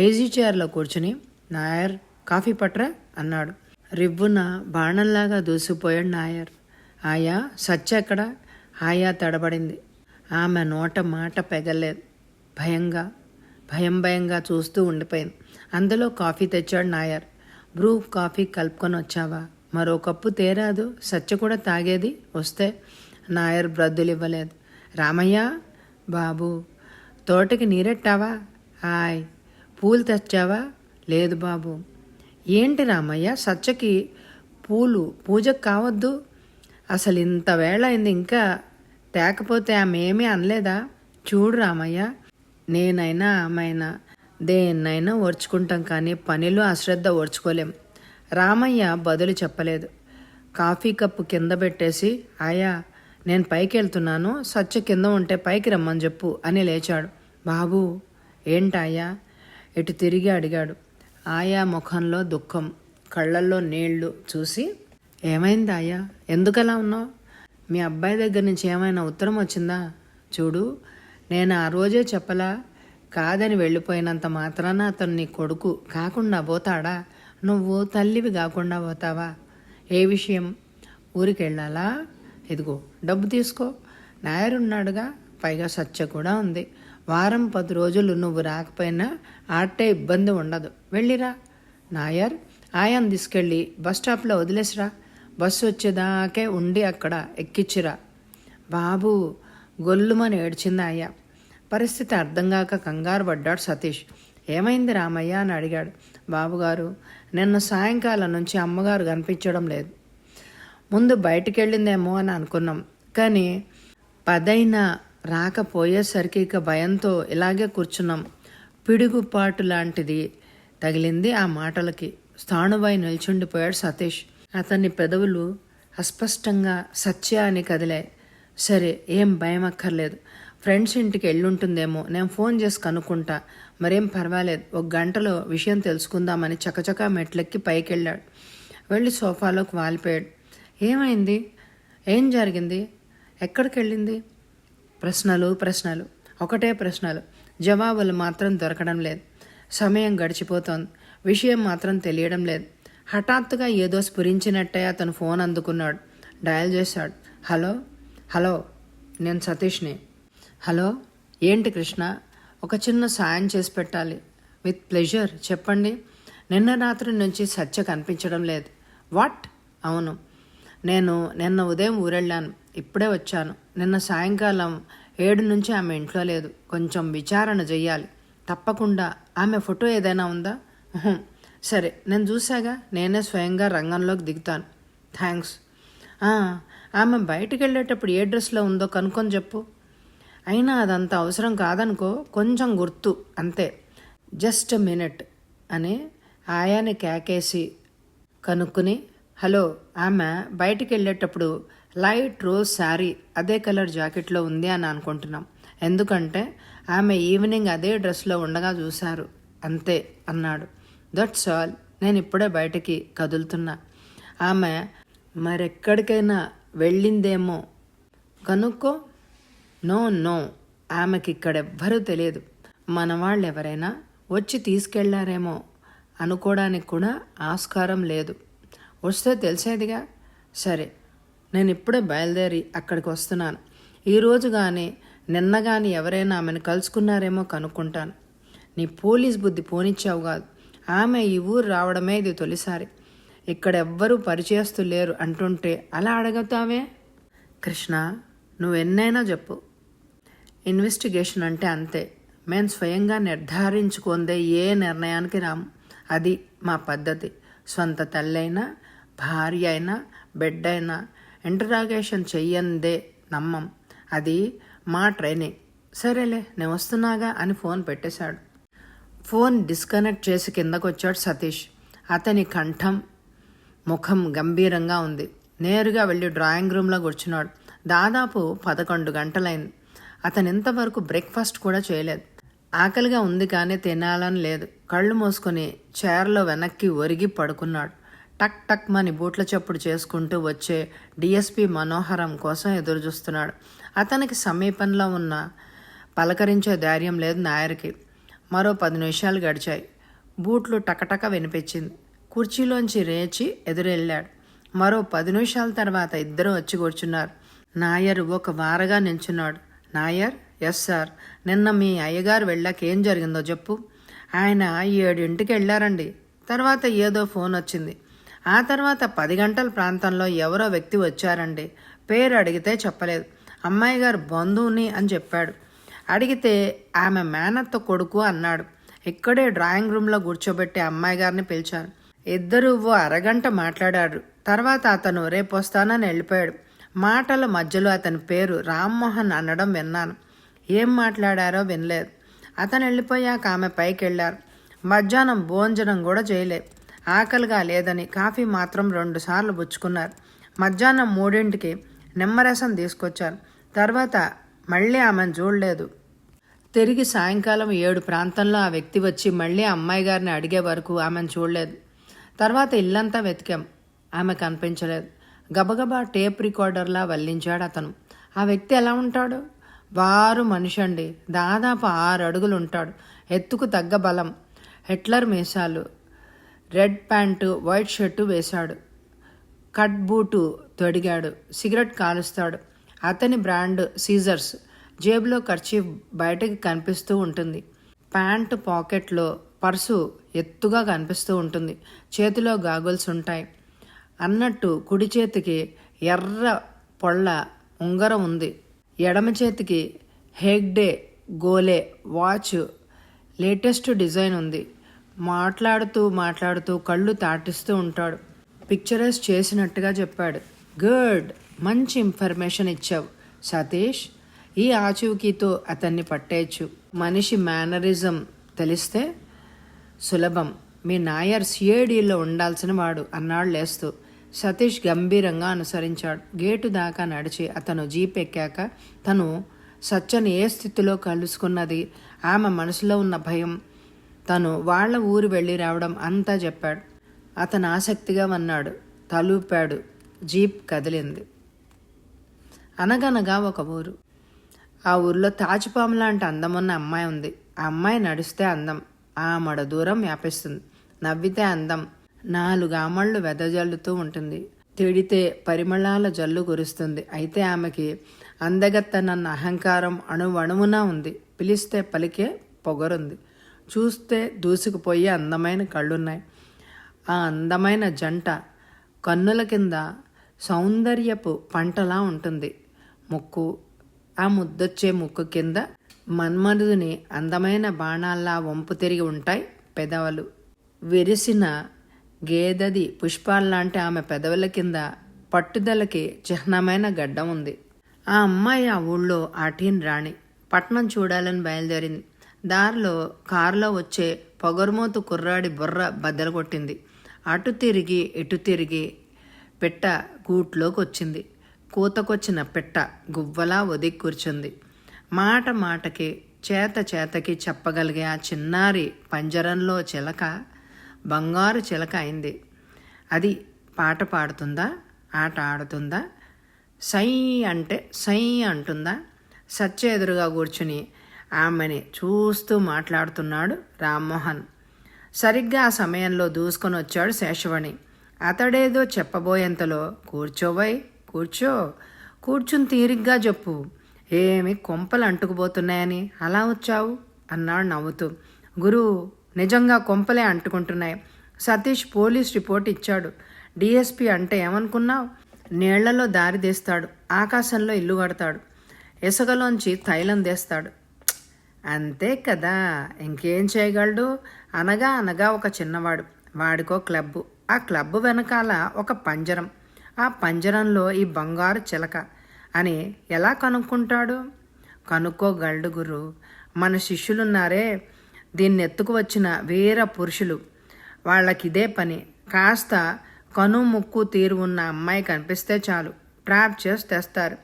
Speaker 1: ఏజీ చైర్లో కూర్చుని, నాయర్ కాఫీ పట్రా అన్నాడు. రివ్వున బాణంలాగా దూసిపోయాడు నాయర్. ఆయా సత్య ఎక్కడ? ఆయా తడబడింది. ఆమె నోట మాట పెగలేదు. భయంగా చూస్తూ ఉండిపోయింది. అందులో కాఫీ తెచ్చాడు నాయర్. బ్రూ కాఫీ కలుపుకొని వచ్చావా? మరో కప్పు తేరాదు, సత్య కూడా తాగేది వస్తే. నాయర్ బ్రద్దులు ఇవ్వలేదు. రామయ్య బాబు, తోటకి నీరెట్టావా? హాయ్. పూలు తెచ్చావా? లేదు బాబు. ఏంటి రామయ్య, సత్యకి పూలు పూజకు కావద్దు? అసలు ఇంత వేళ అయింది ఇంకా తేకపోతే ఆమె ఏమీ అనలేదా? చూడు రామయ్య, నేనైనా ఆమెైనా దేన్నైనా ఓర్చుకుంటాం, కానీ పనిలో అశ్రద్ధ ఓర్చుకోలేం. రామయ్య బదులు చెప్పలేదు. కాఫీ కప్పు కింద పెట్టేసి, ఆయా నేను పైకి వెళ్తున్నాను, సత్య కింద ఉంటే పైకి రమ్మని చెప్పు అని లేచాడు. బాబు ఏంటాయా? ఇటు తిరిగి అడిగాడు. ఆయా ముఖంలో దుఃఖం, కళ్ళల్లో నీళ్లు చూసి, ఏమైంది ఆయా, ఎందుకలా ఉన్నావు? మీ అబ్బాయి దగ్గర నుంచి ఏమైనా ఉత్తరం వచ్చిందా? చూడు, నేను ఆ రోజే చెప్పలా, కాదని వెళ్ళిపోయినంత మాత్రాన అతను నీ కొడుకు కాకుండా పోతాడా? నువ్వు తల్లివి కాకుండా పోతావా? ఏ విషయం? ఊరికి వెళ్ళాలా? ఇదిగో డబ్బు తీసుకో, నాయరున్నాడుగా, పైగా సత్య కూడా ఉంది. వారం 10 రోజులు నువ్వు రాకపోయినా ఆటే ఇబ్బంది ఉండదు, వెళ్ళిరా. నాయర్ ఆయాను తీసుకెళ్ళి బస్ స్టాప్లో వదిలేసిరా, బస్సు వచ్చేదాకే ఉండి అక్కడ ఎక్కిచ్చిరా. బాబు గొల్లుమని ఏడ్చింది ఆయా. పరిస్థితి అర్థం కాక కంగారు పడ్డాడు సతీష్. ఏమైంది రామయ్య అని అడిగాడు. బాబుగారు, నిన్న సాయంకాలం నుంచి అమ్మగారు కనిపించడం లేదు. ముందు బయటికి వెళ్ళిందేమో అని అనుకున్నాం, కానీ 10 అయినా రాకపోయేసరికి ఇక భయంతో ఇలాగే కూర్చున్నాం. పిడుగుపాటు లాంటిది తగిలింది ఆ మాటలకి. స్థాణువై నిల్చుండిపోయాడు సతీష్. అతని పెదవులు అస్పష్టంగా సత్య అని కదిలాయి. సరే, ఏం భయం అక్కర్లేదు. ఫ్రెండ్స్ ఇంటికి వెళ్ళుంటుందేమో, నేను ఫోన్ చేసి కనుక్కుంటా, మరేం పర్వాలేదు, 1 గంటలో విషయం తెలుసుకుందామని చకచకా మెట్లెక్కి పైకి వెళ్ళాడు. వెళ్ళి సోఫాలోకి వాలిపోయాడు. ఏమైంది? ఏం జరిగింది? ఎక్కడికి వెళ్ళింది? ప్రశ్నలు, ఒకటే ప్రశ్నలు. జవాబులు మాత్రం దొరకడం లేదు. సమయం గడిచిపోతోంది, విషయం మాత్రం తెలియడం లేదు. హఠాత్తుగా ఏదో స్ఫురించినట్టే అతను ఫోన్ అందుకున్నాడు. డయల్ చేశాడు. హలో, నేను సతీష్ని. హలో, ఏంటి కృష్ణ? ఒక చిన్న సాయం చేసి పెట్టాలి. విత్ ప్లెజర్, చెప్పండి. నిన్న రాత్రి నుంచి సత్య కనిపించడం లేదు. వాట్? అవును, నేను నిన్న ఉదయం ఊరెళ్ళాను, ఇప్పుడే వచ్చాను. నిన్న సాయంకాలం 7 నుంచి ఆమె ఇంట్లో లేదు. కొంచెం విచారణ చెయ్యాలి. తప్పకుండా. ఆమె ఫోటో ఏదైనా ఉందా? సరే, నేను చూశాగా, నేనే స్వయంగా రంగంలోకి దిగుతాను. థ్యాంక్స్. ఆమె బయటికి వెళ్ళేటప్పుడు ఏ డ్రెస్లో ఉందో కనుక్కొని చెప్పు. అయినా అదంత అవసరం కాదనుకో, కొంచెం గుర్తు అంతే. జస్ట్ మినిట్ అని ఆయాని కేకేసి కనుక్కుని, హలో, ఆమె బయటికి వెళ్ళేటప్పుడు లైట్ రోజ్ శారీ, అదే కలర్ జాకెట్లో ఉంది అని అనుకుంటున్నాం. ఎందుకంటే ఆమె ఈవినింగ్ అదే డ్రెస్లో ఉండగా చూశారు, అంతే అన్నాడు. That's all. నేను ఇప్పుడే బయటికి కదులుతున్నా. ఆమె మరెక్కడికైనా వెళ్ళిందేమో కనుక్కో. నో, ఆమెకి ఇక్కడెవ్వరూ తెలియదు. మన వాళ్ళు ఎవరైనా వచ్చి తీసుకెళ్లారేమో అనుకోవడానికి కూడా ఆస్కారం లేదు. వస్తే తెలిసేదిగా. సరే, నేను ఇప్పుడే బయలుదేరి అక్కడికి వస్తున్నాను. ఈరోజు కానీ నిన్న కానీ ఎవరైనా ఆమెను కలుసుకున్నారేమో కనుక్కుంటాను. నీ పోలీస్ బుద్ధి పోనిచ్చావు కాదు. ఆమె ఈ ఊరు రావడమే ఇది తొలిసారి. ఇక్కడ ఎవ్వరూ పరిచయస్తులు లేరు అంటుంటే అలా అడగతావే? కృష్ణ, నువ్వెన్నైనా చెప్పు. ఇన్వెస్టిగేషన్ అంటే అంతే. మేము స్వయంగా నిర్ధారించుకుందే ఏ నిర్ణయానికి రాము. అది మా పద్ధతి. సొంత తల్లైనా, భార్య అయినా, బిడ్డ అయినా ఇంటరాగేషన్ చెయ్యందే నమ్మం. అది మా ట్రైనింగ్. సరేలే, నేను వస్తున్నాగా అని ఫోన్ పెట్టేశాడు. ఫోన్ డిస్కనెక్ట్ చేసి కిందకొచ్చాడు సతీష్. అతని కంఠం, ముఖం గంభీరంగా ఉంది. నేరుగా వెళ్ళి డ్రాయింగ్ రూమ్లో కూర్చున్నాడు. దాదాపు 11 గంటలైంది. అతను ఇంతవరకు బ్రేక్ఫాస్ట్ కూడా చేయలేదు. ఆకలిగా ఉంది కానీ తినాలని లేదు. కళ్ళు మూసుకొని చైర్లో వెనక్కి ఒరిగి పడుకున్నాడు. టక్ టక్ మని బూట్ల చప్పుడు చేసుకుంటూ వచ్చే డిఎస్పి మనోహరం కోసం ఎదురుచూస్తున్నాడు. అతనికి సమీపంలో ఉన్న పలకరించే ధైర్యం లేదు నాయర్కి. మరో 10 నిమిషాలు గడిచాయి. బూట్లు టకటక వినిపించింది. కుర్చీలోంచి లేచి ఎదురెళ్ళాడు. మరో 10 నిమిషాల తర్వాత ఇద్దరూ వచ్చి కూర్చున్నారు. నాయర్ ఒక వారగా నిల్చున్నాడు. Nair, yes sir. నిన్న మీ అయ్యగారు వెళ్ళాక ఏం జరిగిందో చెప్పు. ఆయన 7ంటికి వెళ్ళారండి. తర్వాత ఏదో ఫోన్ వచ్చింది. ఆ తర్వాత 10 గంటల ప్రాంతంలో ఎవరో వ్యక్తి వచ్చారండి. పేరు అడిగితే చెప్పలేదు. అమ్మాయి గారు బంధువుని అని చెప్పాడు. అడిగితే ఆమె మేనత్త కొడుకు అన్నాడు. ఇక్కడే డ్రాయింగ్ రూమ్లో కూర్చోబెట్టి అమ్మాయి గారిని పిలిచారు. ఇద్దరూ అరగంట మాట్లాడారు. తర్వాత అతను రేపు వస్తానని వెళ్ళిపోయాడు. మాటల మధ్యలో అతని పేరు రామ్మోహన్ అనడం విన్నాను. ఏం మాట్లాడారో వినలేదు. అతను వెళ్ళిపోయాక ఆమె పైకి వెళ్ళారు. మధ్యాహ్నం భోజనం కూడా చేయలేదు. ఆకలిగా లేదని కాఫీ మాత్రం 2 సార్లు పుచ్చుకున్నారు. మధ్యాహ్నం 3ంటికి నిమ్మరసం తీసుకొచ్చారు. తర్వాత మళ్ళీ ఆమెను చూడలేదు. తిరిగి సాయంకాలం 7 ప్రాంతంలో ఆ వ్యక్తి వచ్చి మళ్ళీ అమ్మాయి గారిని అడిగే వరకు ఆమెను చూడలేదు. తర్వాత ఇల్లంతా వెతికాం. ఆమె కనిపించలేదు. గబగబా టేప్ రికార్డర్లా వల్లించాడు అతను. ఆ వ్యక్తి ఎలా ఉంటాడు? వారు మనిషి అండి. దాదాపు 6 అడుగులు ఉంటాడు. ఎత్తుకు తగ్గ బలం. హిట్లర్ మీసాలు, రెడ్ ప్యాంటు, వైట్ షర్టు వేశాడు. కట్ బూటు తొడిగాడు. సిగరెట్ కాలుస్తాడు. అతని బ్రాండ్ సీజర్స్. జేబులో కర్చీఫ్ బయటకి కనిపిస్తూ ఉంటుంది. ప్యాంటు పాకెట్లో పర్సు ఎత్తుగా కనిపిస్తూ ఉంటుంది. చేతిలో గాగుల్స్ ఉంటాయి. అన్నట్టు కుడి చేతికి ఎర్ర పొళ్ళ ఉంగరం ఉంది. ఎడమ చేతికి హెగ్డే గోలే వాచ్ లేటెస్ట్ డిజైన్ ఉంది. మాట్లాడుతూ కళ్ళు తాటిస్తూ ఉంటాడు. పిక్చరైజ్ చేసినట్టుగా చెప్పాడు. గుడ్, మంచి ఇన్ఫర్మేషన్ ఇచ్చావు సతీష్. ఈ ఆచూకీతో అతన్ని పట్టేయచ్చు. మనిషి మేనరిజం తెలిస్తే సులభం. మీ నాయర్ సిఐడిలో ఉండాల్సిన వాడు అన్నాడు లేస్తూ. సతీష్ గంభీరంగా అనుసరించాడు. గేటు దాకా నడిచి అతను జీప్ ఎక్కాక తను సత్యని ఏ స్థితిలో కలుసుకున్నది, ఆమె మనసులో ఉన్న భయం, తను వాళ్ళ ఊరు వెళ్ళి రావడం అంతా చెప్పాడు. అతను ఆసక్తిగా అన్నాడు. తలూపాడు. జీప్ కదిలింది. అనగనగా ఒక ఊరు. ఆ ఊర్లో తాచుపాము లాంటి అందమున్న అమ్మాయి ఉంది. ఆ అమ్మాయి నడిస్తే అందం ఆమడ దూరం వ్యాపిస్తుంది. నవ్వితే అందం 4 ఆమళ్ళు వెదజల్లుతూ ఉంటుంది. తిడితే పరిమళాల జల్లు కురుస్తుంది. అయితే ఆమెకి అందగత్తనన్న అహంకారం అణువణువున ఉంది. పిలిస్తే పలికే పొగరుంది. చూస్తే దూసుకుపోయే అందమైన కళ్ళున్నాయి. ఆ అందమైన జంట కన్నుల కింద సౌందర్యపు పంటలా ఉంటుంది. ముక్కు, ఆ ముద్దొచ్చే ముక్కు కింద మన్మధుని అందమైన బాణాల్లా వంపు తిరిగి ఉంటాయి పెదవులు. విరిసిన గేదది పుష్పాల్లాంటి ఆమె పెదవుల కింద పట్టుదలకి చిహ్నమైన గడ్డం ఉంది. ఆ అమ్మాయి ఆ ఊళ్ళో ఆటీన్ రాణి. పట్నం చూడాలని బయలుదేరింది. దారిలో కారులో వచ్చే పొగరుమోతు కుర్రాడి బుర్ర బద్దలు కొట్టింది. అటు తిరిగి ఇటు తిరిగి పిట్ట గూట్లోకి వచ్చింది. కూతకొచ్చిన పిట్ట గువ్వలా ఒదిగి కూర్చుంది. మాట మాటకి చేతకి చెప్పగలిగే ఆ చిన్నారి పంజరంలో చిలక బంగారు చిలక అయింది. అది పాట పాడుతుందా, ఆట ఆడుతుందా, సై అంటే సై అంటుందా? సత్య ఎదురుగా కూర్చుని ఆమెని చూస్తూ మాట్లాడుతున్నాడు రామ్మోహన్. సరిగ్గా ఆ సమయంలో దూసుకొని వచ్చాడు శేషవణి. అతడేదో చెప్పబోయేంతలో కూర్చోవై, కూర్చుని తీరిగ్గా చెప్పు. ఏమి కొంపలు అంటుకుపోతున్నాయని అలా వచ్చావు అన్నాడు నవ్వుతూ. గురువు, నిజంగా కొంపలే అంటుకుంటున్నాయి. సతీష్ పోలీస్ రిపోర్ట్ ఇచ్చాడు. డిఎస్పి అంటే ఏమనుకున్నావు? నీళ్లలో దారి తీస్తాడు, ఆకాశంలో ఇల్లు కడతాడు, ఇసుకలోంచి తైలం తీస్తాడు. అంతే కదా, ఇంకేం చేయగలడు? అనగా అనగా ఒక చిన్నవాడు, వాడికో క్లబ్బు, ఆ క్లబ్బు వెనకాల ఒక పంజరం, ఆ పంజరంలో ఈ బంగారు చిలక అని ఎలా కనుక్కుంటాడు? కనుక్కోగలడు గురు. మన శిష్యులున్నారే, దీన్ని ఎత్తుకు వచ్చిన వీర పురుషులు, వాళ్ళకిదే పని. కాస్త కను ముక్కు తీరు ఉన్న అమ్మాయి కనిపిస్తే చాలు, ట్రాప్ చేసి తెస్తారు.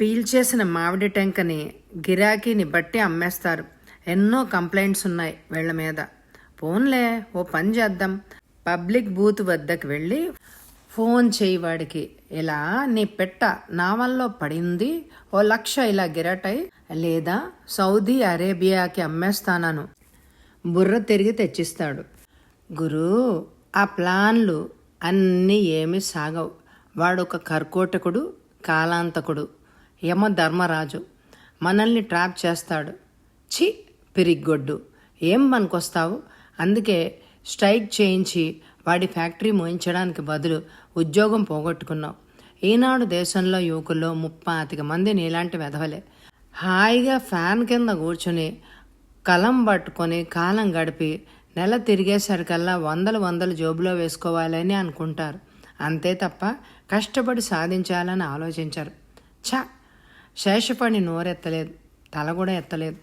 Speaker 1: పీల్చేసిన మామిడి టెంకని గిరాకీని బట్టి అమ్మేస్తారు. ఎన్నో కంప్లైంట్స్ ఉన్నాయి వీళ్ళ మీద. పోన్లే, ఓ పని చేద్దాం, పబ్లిక్ బూత్ వద్దకు వెళ్ళి ఫోన్ చేయి వాడికి, ఇలా నీ పెట్ట నావల్లో పడింది, ఓ 1,00,000 ఇలా గిరాటై, లేదా సౌదీ అరేబియాకి అమ్మేస్తానను. బుర్ర తిరిగి తెచ్చిస్తాడు. గురు, ఆ ప్లాన్లు అన్నీ ఏమీ సాగవు. వాడొక కర్కోటకుడు, కాలాంతకుడు, యమధర్మరాజు, మనల్ని ట్రాప్ చేస్తాడు. ఛీ, పిరిగ్గొడ్డు, ఏం పనికొస్తావు? అందుకే స్ట్రైక్ చేయించి వాడి ఫ్యాక్టరీ మోయించడానికి బదులు ఉద్యోగం పోగొట్టుకున్నావు. ఈనాడు దేశంలో యువకుల్లో 35 మంది నీలాంటి వెధవలే. హాయిగా ఫ్యాన్ కింద కూర్చుని కలం పట్టుకొని కాలం గడిపి నెల తిరిగేసరికల్లా వందలు జోబులో వేసుకోవాలని అనుకుంటారు. అంతే తప్ప కష్టపడి సాధించాలని ఆలోచించరు. ఛా, శేషపడి నోరెత్తలేదు, తల కూడా ఎత్తలేదు.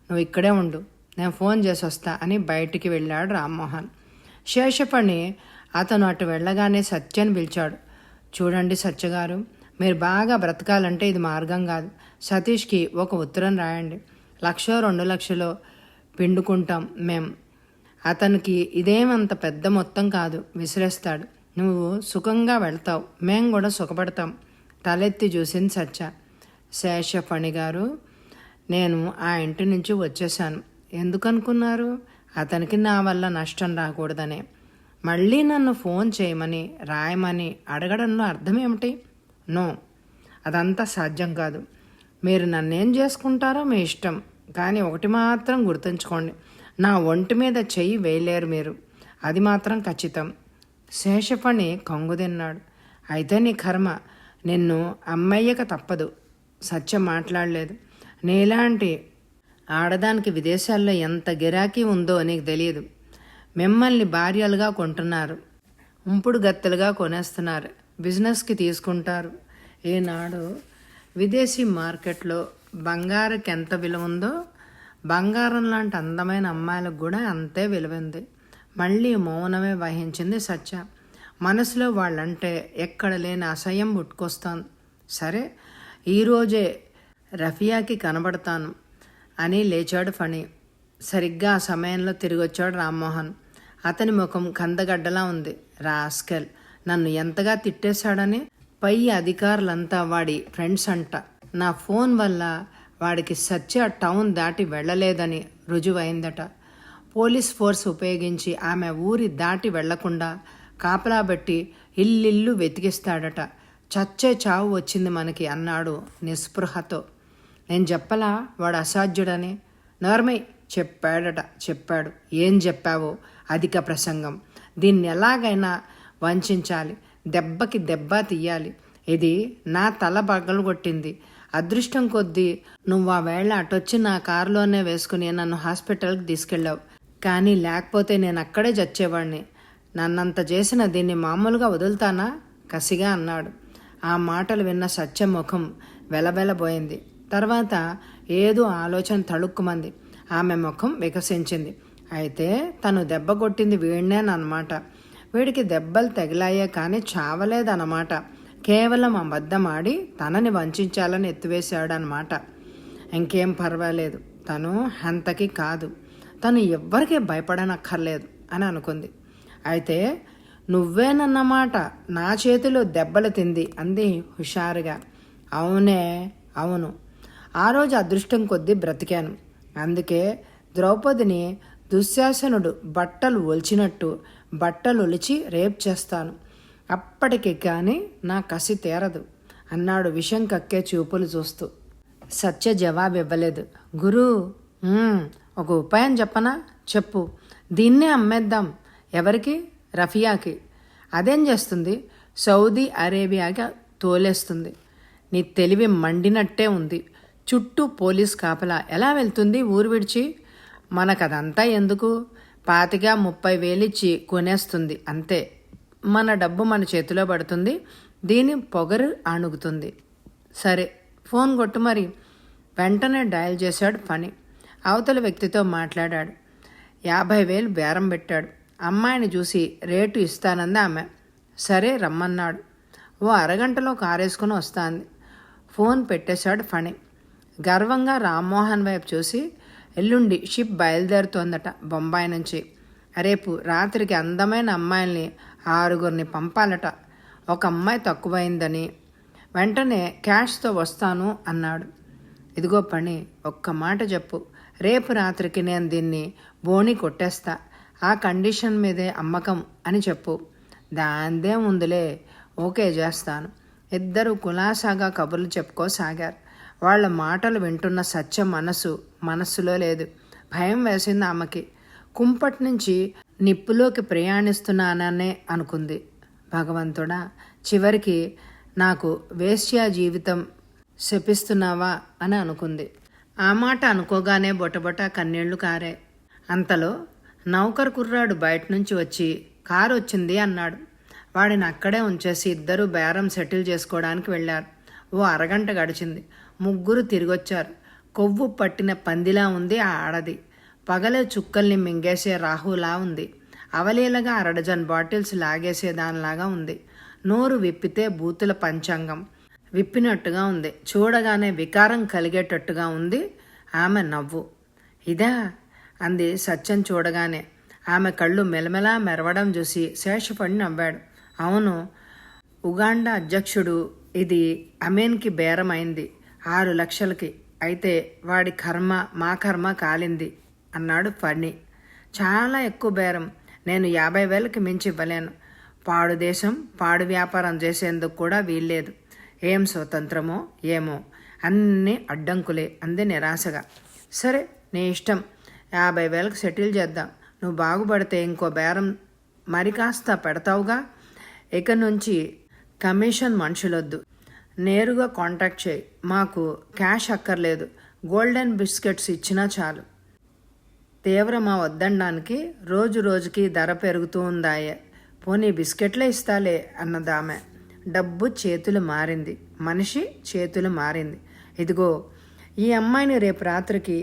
Speaker 1: నువ్వు ఇక్కడే ఉండు, నేను ఫోన్ చేసి వస్తా అని బయటికి వెళ్ళాడు రామ్మోహన్. శేషపణి అతను అటు వెళ్ళగానే సత్యని పిలిచాడు. చూడండి సత్యగారు, మీరు బాగా బ్రతకాలంటే ఇది మార్గం కాదు. సతీష్కి ఒక ఉత్తరం రాయండి. 1,00,000 2,00,000 పిండుకుంటాం మేం. అతనికి ఇదేమంత పెద్ద మొత్తం కాదు, విసిరేస్తాడు. నువ్వు సుఖంగా వెళ్తావు, మేం కూడా సుఖపడతాం. తలెత్తి చూసింది సత్య. శేషపణి గారు, నేను ఆ ఇంటి నుంచి వచ్చేసాను. ఎందుకనుకున్నారు? అతనికి నా వల్ల నష్టం రాకూడదనే. మళ్ళీ నన్ను ఫోన్ చేయమని రాయమని అడగడంలో అర్థం ఏమిటి? నో, అదంతా సాధ్యం కాదు. మీరు నన్నేం చేసుకుంటారో మీ ఇష్టం, కానీ ఒకటి మాత్రం గుర్తుంచుకోండి, నా ఒంటి మీద చెయ్యి వేయలేరు మీరు, అది మాత్రం ఖచ్చితం. శేషపణి కంగుదిన్నాడు. అయితే నీ కర్మ, నిన్ను అమ్మయ్యక తప్పదు. సత్యం మాట్లాడలేదు. నీలాంటి ఆడదానికి విదేశాల్లో ఎంత గిరాకీ ఉందో నీకు తెలియదు. మిమ్మల్ని భార్యలుగా కొంటున్నారు, ఉంపుడు గత్తెలుగా కొనేస్తున్నారు, బిజినెస్కి తీసుకుంటారు. ఈనాడు విదేశీ మార్కెట్లో బంగారుకి ఎంత విలువ ఉందో, బంగారం లాంటి అందమైన అమ్మాయిలకు కూడా అంతే విలువైంది. మళ్ళీ మౌనమే వహించింది సత్య. మనసులో వాళ్ళంటే ఎక్కడ లేని అసహ్యం పుట్టుకొస్తాను. సరే, ఈరోజే రఫియాకి కనబడతాను అని లేచాడు ఫణి. సరిగ్గా ఆ సమయంలో తిరిగొచ్చాడు రామ్మోహన్. అతని ముఖం కందగడ్డలా ఉంది. రాస్కెల్, నన్ను ఎంతగా తిట్టేశాడని. పై అధికారులంతా వాడి ఫ్రెండ్స్ అంట. నా ఫోన్ వల్ల వాడికి సత్య టౌన్ దాటి వెళ్ళలేదని రుజువైందట. పోలీస్ ఫోర్స్ ఉపయోగించి ఆమె ఊరి దాటి వెళ్లకుండా కాపలా పెట్టి ఇల్లిల్లు వెతికిస్తాడట. చచ్చే చావు వచ్చింది మనకి అన్నాడు నిస్పృహతో. నేను చెప్పలా వాడు అసాధ్యుడని? నోర్మై, చెప్పాడు. ఏం చెప్పావో? అధిక ప్రసంగం. దీన్ని ఎలాగైనా వంచాలి, దెబ్బకి దెబ్బ తీయాలి. ఇది నా తల బగ్గలు కొట్టింది. అదృష్టం కొద్దీ నువ్వు ఆ వేళ అటొచ్చి నా కారులోనే వేసుకుని నన్ను హాస్పిటల్కి తీసుకెళ్ళావు. కానీ లేకపోతే నేను అక్కడే చచ్చేవాడిని. నన్నంత చేసిన దీన్ని మామూలుగా వదులుతానా? కసిగా అన్నాడు. ఆ మాటలు విన్న సత్య ముఖం వెలబెలబోయింది. తర్వాత ఏదో ఆలోచన తళుక్కుమంది. ఆమె ముఖం వికసించింది. అయితే తను దెబ్బ కొట్టింది వీడినేనమాట. వీడికి దెబ్బలు తగిలాయే కానీ చావలేదన్నమాట. కేవలం అబద్ధమాడి తనని వంచాలని ఎత్తివేశాడనమాట. ఇంకేం పర్వాలేదు, తను హంతకి కాదు, తను ఎవ్వరికీ భయపడనక్కర్లేదు అని అనుకుంది. అయితే నువ్వేనన్నమాట నా చేతిలో దెబ్బలు తింది అంది హుషారుగా. అవును, ఆ రోజు అదృష్టం కొద్దీ బ్రతికాను. అందుకే ద్రౌపదిని దుశ్శాసనుడు బట్టలు ఒలిచినట్టు బట్టలు ఒలిచి రేప్ చేస్తాను. అప్పటికి కానీ నా కసి తీరదు అన్నాడు విషం కక్కే చూపులు చూస్తూ. సత్య జవాబు ఇవ్వలేదు. గురూ, ఒక ఉపాయం చెప్పనా? చెప్పు. దీన్నే అమ్మేద్దాం. ఎవరికి? రఫియాకి. అదేం చేస్తుంది? సౌదీ అరేబియాగా తోలేస్తుంది. నీ తెలివి మండినట్టే ఉంది. చుట్టూ పోలీస్ కాపలా ఎలా వెళ్తుంది ఊరు విడిచి? మనకదంతా ఎందుకు? 25,000-30,000 ఇచ్చి కొనేస్తుంది అంతే. మన డబ్బు మన చేతిలో పడుతుంది. దీని పొగరు అణుగుతుంది. సరే ఫోన్ కొట్టు మరి. వెంటనే డయల్ చేశాడు ఫణి. అవతల వ్యక్తితో మాట్లాడాడు. 50,000 బేరం పెట్టాడు. అమ్మాయిని చూసి రేటు ఇస్తానంది ఆమె. సరే రమ్మన్నాడు. ఓ అరగంటలో కారేసుకుని వస్తాంది. ఫోన్ పెట్టేశాడు ఫణి. గర్వంగా రామ్మోహన్ వైపు చూసి, ఎల్లుండి షిప్ బయలుదేరుతోందట బొంబాయి నుంచి. రేపు రాత్రికి అందమైన అమ్మాయిల్ని 6 పంపాలట. ఒక అమ్మాయి తక్కువైందని. వెంటనే క్యాష్తో వస్తాను అన్నాడు. ఇదిగో పని, ఒక్క మాట చెప్పు. రేపు రాత్రికి నేను దీన్ని బోణి కొట్టేస్తా. ఆ కండిషన్ మీదే అమ్మకం అని చెప్పు. దాందే ముందులే, ఓకే చేస్తాను. ఇద్దరు కులాసాగా కబుర్లు చెప్పుకోసాగారు. వాళ్ళ మాటలు వింటున్న సత్య మనస్సులో లేదు. భయం వేసింది ఆమెకి. కుంపటి నుంచి నిప్పులోకి ప్రయాణిస్తున్నాననే అనుకుంది. భగవంతుడా, చివరికి నాకు వేశ్యా జీవితం శపిస్తున్నావా అని అనుకుంది. ఆ మాట అనుకోగానే బొటబొట కన్నీళ్లు కారే. అంతలో నౌకర్ కుర్రాడు బయట నుంచి వచ్చి కారు వచ్చింది అన్నాడు. వాడిని అక్కడే ఉంచేసి ఇద్దరూ బేరం సెటిల్ చేసుకోవడానికి వెళ్ళారు. ఓ అరగంట గడిచింది. ముగ్గురు తిరిగొచ్చారు. కొవ్వు పట్టిన పందిలా ఉంది ఆ ఆడది. పగలే చుక్కల్ని మింగేసే రాహులా ఉంది. అవలీలగా 1 డజన్ బాటిల్స్ లాగేసే దానిలాగా ఉంది. నోరు విప్పితే బూతుల పంచాంగం విప్పినట్టుగా ఉంది. చూడగానే వికారం కలిగేటట్టుగా ఉంది ఆమె నవ్వు. ఇదా అంది సత్యం చూడగానే. ఆమె కళ్ళు మెలమెలా మెరవడం చూసి శేషపడి నవ్వాడు. అవును, ఉగాండా అధ్యక్షుడు ఇది అమీన్కి బేరమైంది 6 లక్షలకి. అయితే వాడి కర్మ మా కర్మ కాలింది అన్నాడు ఫణి. చాలా ఎక్కువ బేరం. నేను 50,000కి మించి ఇవ్వలేను. పాడు దేశం పాడు వ్యాపారం చేసేందుకు కూడా వీల్లేదు. ఏం స్వతంత్రమో ఏమో, అన్నీ అడ్డంకులే అంది నిరాశగా. సరే నీ ఇష్టం, 50,000కి సెటిల్ చేద్దాం. నువ్వు బాగుపడితే ఇంకో బేరం మరి కాస్త పెడతావుగా. ఇక నుంచి కమిషన్ మనుషులొద్దు, నేరుగా కాంటాక్ట్ చేయి. మాకు క్యాష్ అక్కర్లేదు. గోల్డెన్ బిస్కెట్స్ ఇచ్చినా చాలు. తీవ్రమా వద్దనడానికి రోజు రోజుకి ధర పెరుగుతూ ఉందాయే. పోనీ బిస్కెట్లే ఇస్తాలే అన్నదామె. డబ్బు చేతులు మారింది, మనిషి చేతులు మారింది. ఇదిగో ఈ అమ్మాయిని రేపు రాత్రికి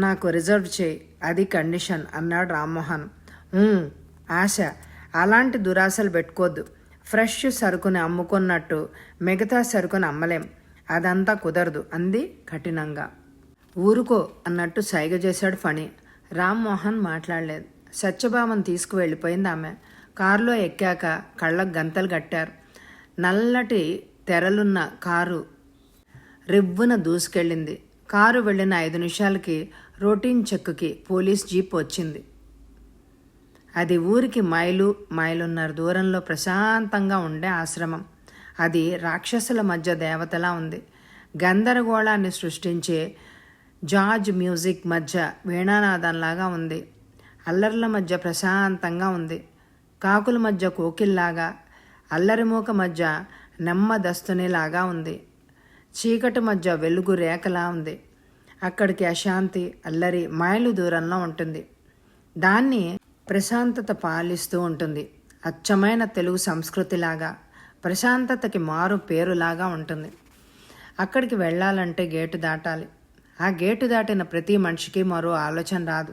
Speaker 1: నాకు రిజర్వ్ చేయి, అది కండిషన్ అన్నాడు రామ్మోహన్. ఆశ, అలాంటి దురాశలు పెట్టుకోద్దు. ఫ్రెష్ సరుకుని అమ్ముకున్నట్టు మిగతా సరుకుని అమ్మలేం. అదంతా కుదరదు అంది కఠినంగా. ఊరుకో అన్నట్టు సైగ చేశాడు ఫణి. రామ్మోహన్ మాట్లాడలేదు. సత్యభామను తీసుకువెళ్ళిపోయింది ఆమె. కారులో ఎక్కాక కళ్ళకు గంతలు కట్టారు. నల్లటి తెరలున్న కారు రివ్వున దూసుకెళ్ళింది. కారు వెళ్ళిన 5 నిమిషాలకి రొటీన్ చెక్కుకి పోలీస్ జీప్ వచ్చింది. అది ఊరికి మైలున్నర దూరంలో ప్రశాంతంగా ఉండే ఆశ్రమం. అది రాక్షసుల మధ్య దేవతలా ఉంది. గందరగోళాన్ని సృష్టించే జార్జ్ మ్యూజిక్ మధ్య వీణానాదంలాగా ఉంది. అల్లర్ల మధ్య ప్రశాంతంగా ఉంది. కాకుల మధ్య కోకిల్లాగా, అల్లరిమూక మధ్య నెమ్మదస్తునిలాగా ఉంది. చీకటి మధ్య వెలుగు రేఖలా ఉంది. అక్కడికి అశాంతి, అల్లరి మైలు దూరంలో ఉంటుంది. దాన్ని ప్రశాంతత పాలిస్తూ ఉంటుంది. అచ్చమైన తెలుగు సంస్కృతిలాగా, ప్రశాంతతకి మారు పేరులాగా ఉంటుంది. అక్కడికి వెళ్ళాలంటే గేటు దాటాలి. ఆ గేటు దాటిన ప్రతి మనిషికి మరో ఆలోచన రాదు.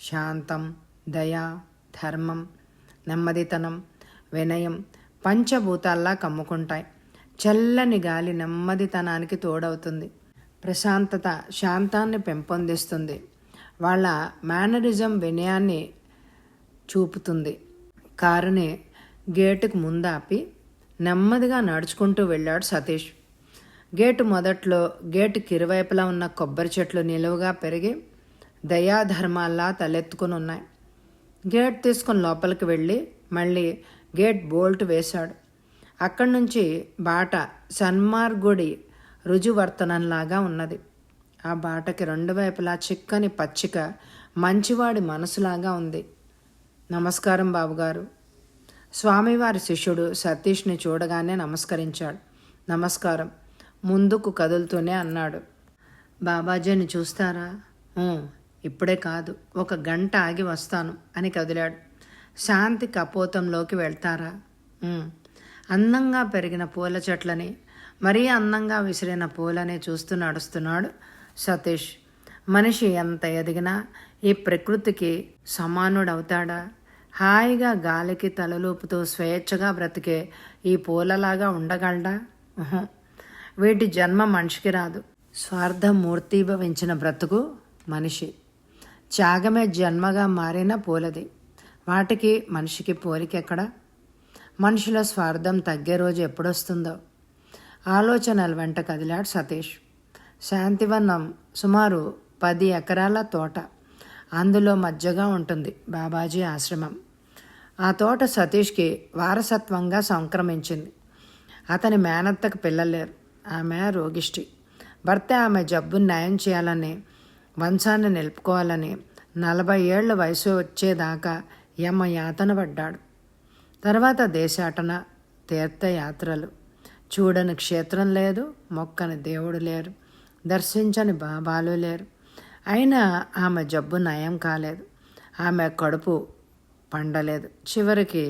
Speaker 1: శాంతం, దయ, ధర్మం, నెమ్మదితనం, వినయం పంచభూతాల్లా కమ్ముకుంటాయి. చల్లని గాలి నెమ్మదితనానికి తోడవుతుంది. ప్రశాంతత శాంతాన్ని పెంపొందిస్తుంది. వాళ్ళ మేనరిజం వినయాన్ని చూపుతుంది. కారుని గేటుకు ముందాపి నెమ్మదిగా నడుచుకుంటూ వెళ్ళాడు సతీష్. గేటు మొదట్లో గేటుకి ఇరువైపులా ఉన్న కొబ్బరి చెట్లు నిలువుగా పెరిగి దయాధర్మాల్లా తలెత్తుకుని ఉన్నాయి. గేట్ తీసుకుని లోపలికి వెళ్ళి మళ్ళీ గేట్ బోల్ట్ వేశాడు. అక్కడి నుంచి బాట సన్మార్గుడి రుజువర్తనంలాగా ఉన్నది. ఆ బాటకి 2 వైపులా చిక్కని పచ్చిక మంచివాడి మనసులాగా ఉంది. నమస్కారం బాబుగారు. స్వామివారి శిష్యుడు సతీష్ని చూడగానే నమస్కరించాడు. నమస్కారం ముందుకు కదులుతూనే అన్నాడు, బాబాజీని చూస్తారా? ఇప్పుడే కాదు, 1 గంట ఆగి వస్తాను అని కదిలాడు. శాంతి కపోతంలోకి వెళ్తారా? అందంగా పెరిగిన పూల చెట్లని, మరీ అందంగా విసిరిన పూలని చూస్తూ నడుస్తున్నాడు సతీష్. మనిషి ఎంత ఎదిగినా ఈ ప్రకృతికి సమానుడవుతాడా? హాయిగా గాలికి తలలూపుతూ స్వేచ్ఛగా బ్రతికే ఈ పూలలాగా ఉండగలడా? వీటి జన్మ మనిషికి రాదు. స్వార్థమూర్తీభవించిన బ్రతుకు మనిషి. త్యాగమే జన్మగా మారిన పూలది. వాటికి మనిషికి పోలికెక్కడ? మనిషిలో స్వార్థం తగ్గే రోజు ఎప్పుడొస్తుందో ఆలోచనల వెంట కదిలాడు సతీష్. శాంతివనం సుమారు 10 ఎకరాల తోట. అందులో మధ్యగా ఉంటుంది బాబాజీ ఆశ్రమం. ఆ తోట సతీష్కి వారసత్వంగా సంక్రమించింది. అతని మేనత్తకు పిల్లలేరు. ఆమె రోగిష్టి. భర్త ఆమె జబ్బుని నయం చేయాలని, వంశాన్ని నిలుపుకోవాలని 40 ఏళ్ల వయసు వచ్చేదాకా యాతన పడ్డాడు. తర్వాత దేశాటన, తీర్థయాత్రలు. చూడని క్షేత్రం లేదు, మొక్కని దేవుడు లేరు, దర్శించని బాబాలు లేరు. అయినా ఆమె జబ్బు నయం కాలేదు. ఆమె కడుపు పండలేదు. చివరికి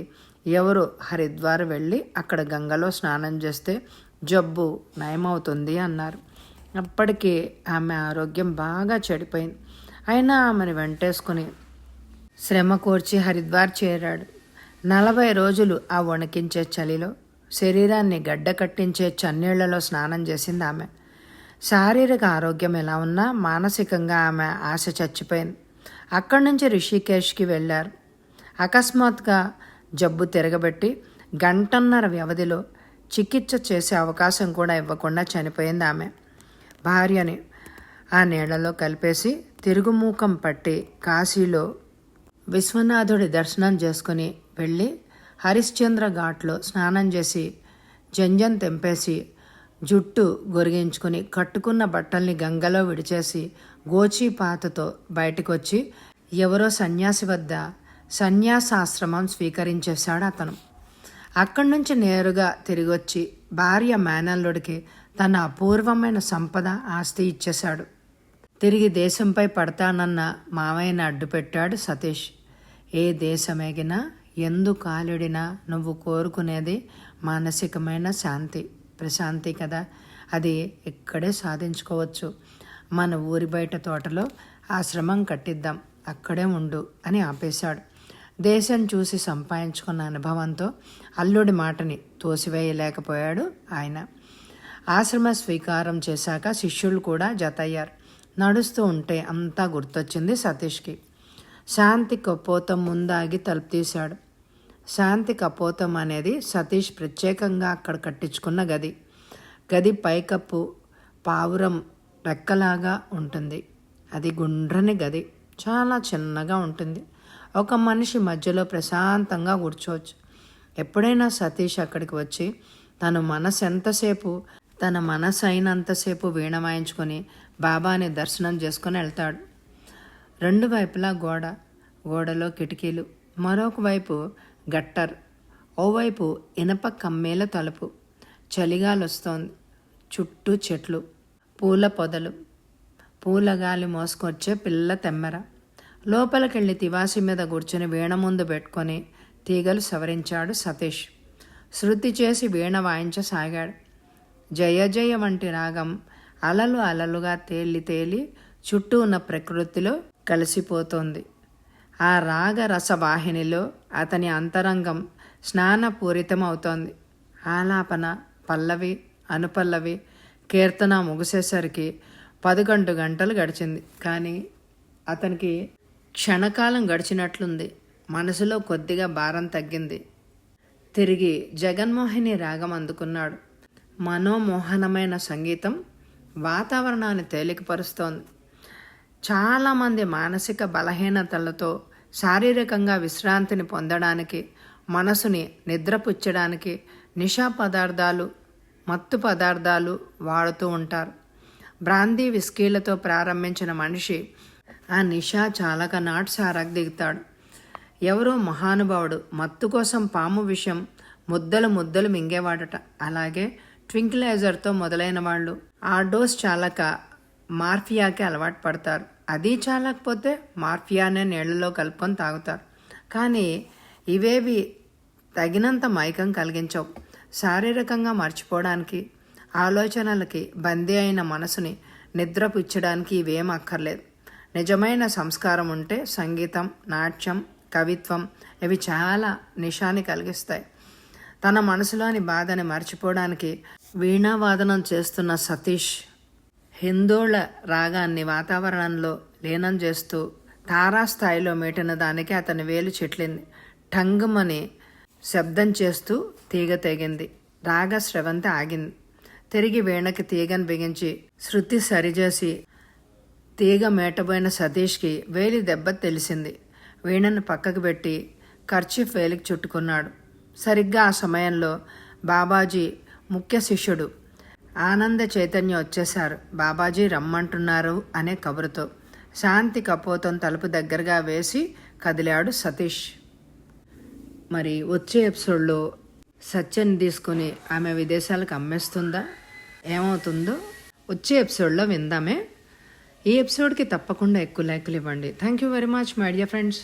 Speaker 1: ఎవరు హరిద్వార్ వెళ్ళి అక్కడ గంగలో స్నానం చేస్తే జబ్బు నయమవుతుంది అన్నారు. అప్పటికి ఆమె ఆరోగ్యం బాగా చెడిపోయింది. అయినా ఆమెను వెంటేసుకుని శ్రమ కోర్చి హరిద్వార్ చేరాడు. 40 రోజులు ఆ వణికించే చలిలో, శరీరాన్ని గడ్డ కట్టించే చన్నీళ్లలో స్నానం చేసింది ఆమె. శారీరక ఆరోగ్యం ఎలా ఉన్నా మానసికంగా ఆమె ఆశ చచ్చిపోయింది. అక్కడి నుంచి రిషికేష్కి వెళ్ళారు. అకస్మాత్తుగా జబ్బు తిరగబెట్టి 1.5 గంటల వ్యవధిలో చికిత్స చేసే అవకాశం కూడా ఇవ్వకుండా చనిపోయింది ఆమె. భార్యని ఆ నీళ్లలో కలిపేసి తిరుగుమూకం పట్టి కాశీలో విశ్వనాథుడి దర్శనం చేసుకుని వెళ్ళి హరిశ్చంద్ర ఘాట్లో స్నానం చేసి జంజం తెంపేసి జుట్టు గొరిగించుకుని కట్టుకున్న బట్టల్ని గంగలో విడిచేసి గోచీపాతతో బయటకు వచ్చి ఎవరో సన్యాసి వద్ద సన్యాసాశ్రమం స్వీకరించేశాడు అతను. అక్కడి నుంచి నేరుగా తిరిగొచ్చి భార్య మేనల్లుడికి తన అపూర్వమైన సంపద, ఆస్తి ఇచ్చేశాడు. తిరిగి దేశంపై పడతానన్న మావయ్యని అడ్డుపెట్టాడు సతీష్. ఏ దేశమేగినా, ఎందు కాలిడినా నువ్వు కోరుకునేది మానసికమైన శాంతి, ప్రశాంతి కదా. అది ఇక్కడే సాధించుకోవచ్చు. మన ఊరి బయట తోటలో ఆశ్రమం కట్టిద్దాం, అక్కడే ఉండు అని ఆపేశాడు. దేశం చూసి సంపాదించుకున్న అనుభవంతో అల్లుడి మాటని తోసివేయలేకపోయాడు ఆయన. ఆశ్రమ స్వీకారం చేశాక శిష్యులు కూడా జతయ్యారు. నడుస్తూ ఉంటే అంతా గుర్తొచ్చింది సతీష్కి. శాంతి కపోతం ముందాగి తలుపు తీశాడు. శాంతి కపోతం అనేది సతీష్ ప్రత్యేకంగా అక్కడ కట్టించుకున్న గది. గది పైకప్పు పావురం రెక్కలాగా ఉంటుంది. అది గుండ్రని గది, చాలా చిన్నగా ఉంటుంది. ఒక మనిషి మధ్యలో ప్రశాంతంగా కూర్చోవచ్చు. ఎప్పుడైనా సతీష్ అక్కడికి వచ్చి తన మనసు అయినంతసేపు వీణ వాయించుకొని బాబాని దర్శనం చేసుకొని వెళ్తాడు. 2 వైపులా గోడలో కిటికీలు, మరొక వైపు గట్టర్, ఓవైపు ఇనప కమ్మేల తలుపు. చలిగాలి వస్తోంది. చుట్టూ చెట్లు, పూల పొదలు, పూలగాలి మోసుకొచ్చే పిల్ల తెమ్మెర. లోపలికెళ్ళి తివాసి మీద కూర్చుని వీణ ముందు పెట్టుకొని తీగలు సవరించాడు సతీష్. శృతి చేసి వీణ వాయించసాగాడు. జయ జయ వంటి రాగం అలలు అలలుగా తేలి చుట్టూ ఉన్న ప్రకృతిలో కలిసిపోతోంది. ఆ రాగ రసవాహినిలో అతని అంతరంగం స్నానపూరితమవుతోంది. ఆలాపన, పల్లవి, అనుపల్లవి, కీర్తన ముగిసేసరికి 11 గంటలు గడిచింది. కానీ అతనికి క్షణకాలం గడిచినట్లుంది. మనసులో కొద్దిగా భారం తగ్గింది. తిరిగి జగన్మోహిని రాగం అందుకున్నాడు. మనోమోహనమైన సంగీతం వాతావరణాన్ని తేలికపరుస్తోంది. చాలామంది మానసిక బలహీనతలతో శారీరకంగా విశ్రాంతిని పొందడానికి, మనసుని నిద్రపుచ్చడానికి నిశా పదార్థాలు, మత్తు పదార్థాలు వాడుతూ ఉంటారు. బ్రాందీ విస్కీలతో ప్రారంభించిన మనిషి ఆ నిశా చాలక నాటు సారాకు దిగుతాడు. ఎవరో మహానుభావుడు మత్తు కోసం పాము విషయం ముద్దలు ముద్దలు మింగేవాడట. అలాగే ట్వింకిలైజర్తో మొదలైన వాళ్ళు ఆ డోస్ చాలక మార్ఫియాకి అలవాటు పడతారు. అది చాలకపోతే మార్ఫియానే నీళ్లలో కలుపుకొని తాగుతారు. కానీ ఇవేవి తగినంత మైకం కలిగించవు. శారీరకంగా మర్చిపోవడానికి, ఆలోచనలకి బందీ అయిన మనసుని నిద్రపుచ్చడానికి ఇవేం అక్కర్లేదు. నిజమైన సంస్కారం ఉంటే సంగీతం, నాట్యం, కవిత్వం ఇవి చాలా నిషాని కలిగిస్తాయి. తన మనసులోని బాధని మర్చిపోవడానికి వీణావాదనం చేస్తున్న సతీష్ హిందోళ రాగాన్ని వాతావరణంలో లీనం చేస్తూ తారాస్థాయిలో మీటిన దానికి అతని వేలు చెట్లింది. టంగుమని శబ్దం చేస్తూ తీగ తెగింది. రాగ స్రవంతి ఆగింది. తిరిగి వీణకి తీగను బిగించి శృతి సరిచేసి తీగ మేటబోయిన సతీష్కి వేలి దెబ్బ తెలిసింది. వీణను పక్కకు పెట్టి కర్చీఫ్ వేలికి చుట్టుకున్నాడు. సరిగ్గా ఆ సమయంలో బాబాజీ ముఖ్య శిష్యుడు ఆనంద చైతన్య వచ్చేశారు. బాబాజీ రమ్మంటున్నారు అనే కబురుతో శాంతి కపోతం తలుపు దగ్గరగా వేసి కదిలాడు సతీష్. మరి వచ్చే ఎపిసోడ్లో సత్యని తీసుకుని ఆమె విదేశాలకు అమ్మేస్తుందా, ఏమవుతుందో వచ్చే ఎపిసోడ్లో విందామే. ఈ ఎపిసోడ్కి తప్పకుండా ఎక్కువ లైకులు ఇవ్వండి. Thank you very much my dear friends.